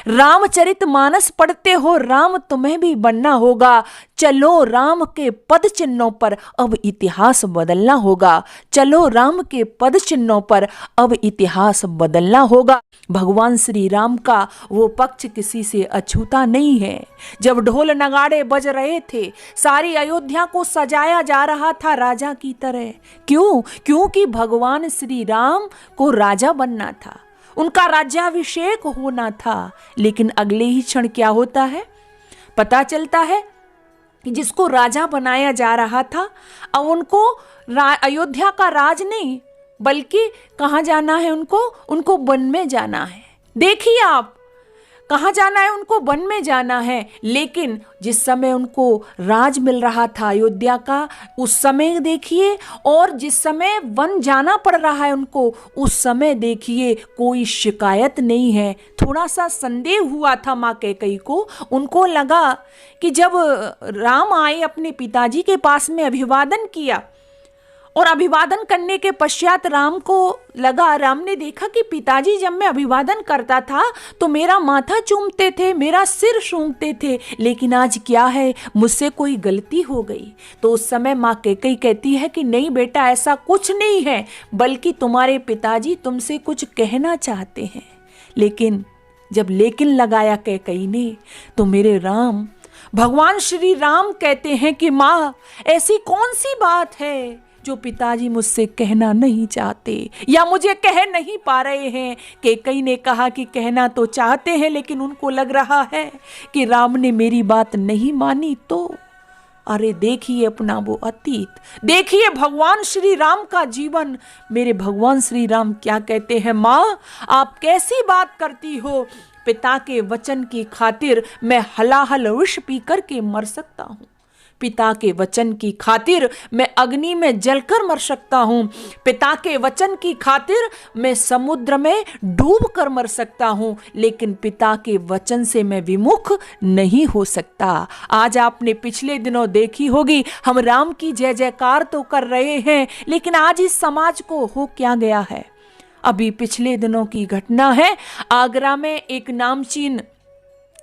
रामचरितमानस पढ़ते हो, राम तुम्हें भी बनना होगा। चलो राम के पद चिन्हों पर अब इतिहास बदलना होगा। चलो राम के पद चिन्हों पर अब इतिहास बदलना होगा। भगवान श्री राम का वो पक्ष किसी से अछूता नहीं है। जब ढोल नगाड़े बज रहे थे, सारी अयोध्या को सजाया जा रहा था राजा की तरह। क्यों? क्योंकि भगवान श्री राम को राजा बनना था, उनका राज्याभिषेक होना था। लेकिन अगले ही क्षण क्या होता है? पता चलता है कि जिसको राजा बनाया जा रहा था, अब उनको अयोध्या का राज नहीं, बल्कि कहाँ जाना है? उनको वन में जाना है। देखिए आप, कहाँ जाना है? उनको वन में जाना है। लेकिन जिस समय उनको राज मिल रहा था अयोध्या का, उस समय देखिए, और जिस समय वन जाना पड़ रहा है उनको, उस समय देखिए कोई शिकायत नहीं है। थोड़ा सा संदेह हुआ था माँ कैकेयी को। उनको लगा कि जब राम आए अपने पिताजी के पास में अभिवादन किया, और अभिवादन करने के पश्चात राम ने देखा कि पिताजी जब मैं अभिवादन करता था तो मेरा माथा चूमते थे, मेरा सिर सूंघते थे, लेकिन आज क्या है, मुझसे कोई गलती हो गई। तो उस समय माँ कैकेयी कहती है कि नहीं बेटा, ऐसा कुछ नहीं है, बल्कि तुम्हारे पिताजी तुमसे कुछ कहना चाहते हैं। लेकिन जब लेकिन लगाया कैकेयी ने, तो मेरे राम, भगवान श्री राम कहते हैं कि माँ, ऐसी कौन सी बात है जो पिताजी मुझसे कहना नहीं चाहते या मुझे कह नहीं पा रहे हैं। कैकेयी ने कहा कि कहना तो चाहते हैं, लेकिन उनको लग रहा है कि राम ने मेरी बात नहीं मानी तो। अरे देखिए अपना वो अतीत, देखिए भगवान श्री राम का जीवन। मेरे भगवान श्री राम क्या कहते हैं? माँ, आप कैसी बात करती हो? पिता के वचन की खातिर मैं हलाहल विष पी कर के मर सकता हूँ। पिता के वचन की खातिर मैं अग्नि में जलकर मर सकता हूँ। पिता के वचन की खातिर मैं समुद्र में डूब कर मर सकता हूँ, लेकिन पिता के वचन से मैं विमुख नहीं हो सकता। आज आपने पिछले दिनों देखी होगी, हम राम की जय जयकार तो कर रहे हैं, लेकिन आज इस समाज को हो क्या गया है? अभी पिछले दिनों की घटना है, आगरा में एक नामचीन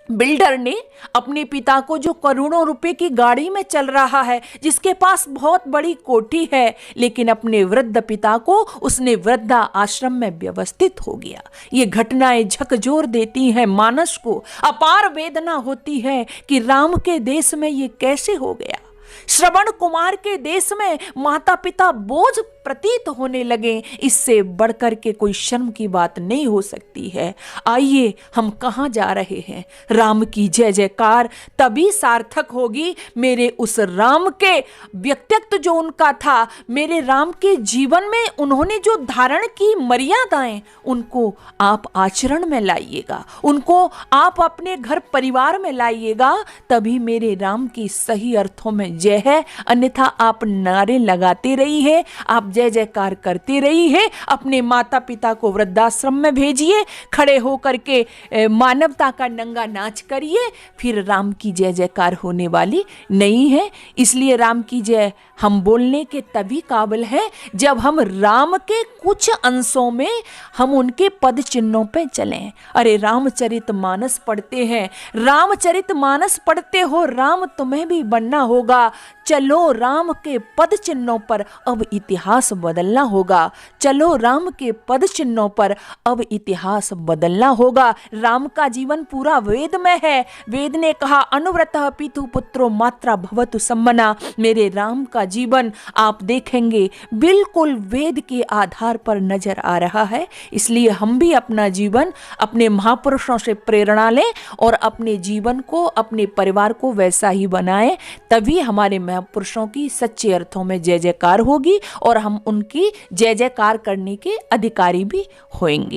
बिल्डर ने अपने पिता को, जो करोड़ों रुपए की गाड़ी में चल रहा है, जिसके पास बहुत बड़ी कोठी है, लेकिन अपने वृद्ध पिता को उसने वृद्धा आश्रम में व्यवस्थित हो गया। ये घटनाएं झकझोर देती हैं मानस को, अपार वेदना होती है कि राम के देश में ये कैसे हो गया। श्रवण कुमार के देश में माता पिता बोझ प्रतीत होने लगे। इससे बढ़कर के कोई शर्म की बात नहीं हो सकती है। आइए, हम कहाँ जा रहे हैं? राम की जय जयकार तभी सार्थक होगी मेरे उस राम के व्यक्तित्व जो उनका था, मेरे राम के जीवन में उन्होंने जो धारण की मर्यादाएं, उनको आप आचरण में लाइएगा, उनको आप अपने घर परिवार में लाइएगा, तभी मेरे राम की सही अर्थों में जय है। अन्यथा आप नारे लगाते रहिए, आप जय जयकार करते रहिए, अपने माता पिता को वृद्धाश्रम में भेजिए, खड़े होकर के मानवता का नंगा नाच करिए, फिर राम की जय जयकार होने वाली नहीं है। इसलिए राम की जय हम बोलने के तभी काबिल हैं जब हम राम के कुछ अंशों में हम उनके पद चिन्हों पे चलें। अरे रामचरितमानस पढ़ते हैं, रामचरितमानस पढ़ते हो, राम तुम्हें भी बनना होगा। चलो राम के पद चिन्हों पर अब इतिहास बदलना होगा। चलो राम के पद चिन्हों पर अब इतिहास बदलना होगा। राम का जीवन पूरा वेद में है। वेद ने कहा अनुव्रतः पितु पुत्रो मात्रा भवतु सम्मना। मेरे राम का जीवन आप देखेंगे बिल्कुल वेद के आधार पर नजर आ रहा है। इसलिए हम भी अपना जीवन अपने महापुरुषों से प्रेरणा लें और अपने जीवन को, अपने परिवार को वैसा ही बनाएं, तभी हमारे महापुरुषों की सच्चे अर्थों में जय जयकार होगी और हम उनकी जय जयकार करने के अधिकारी भी होंगे।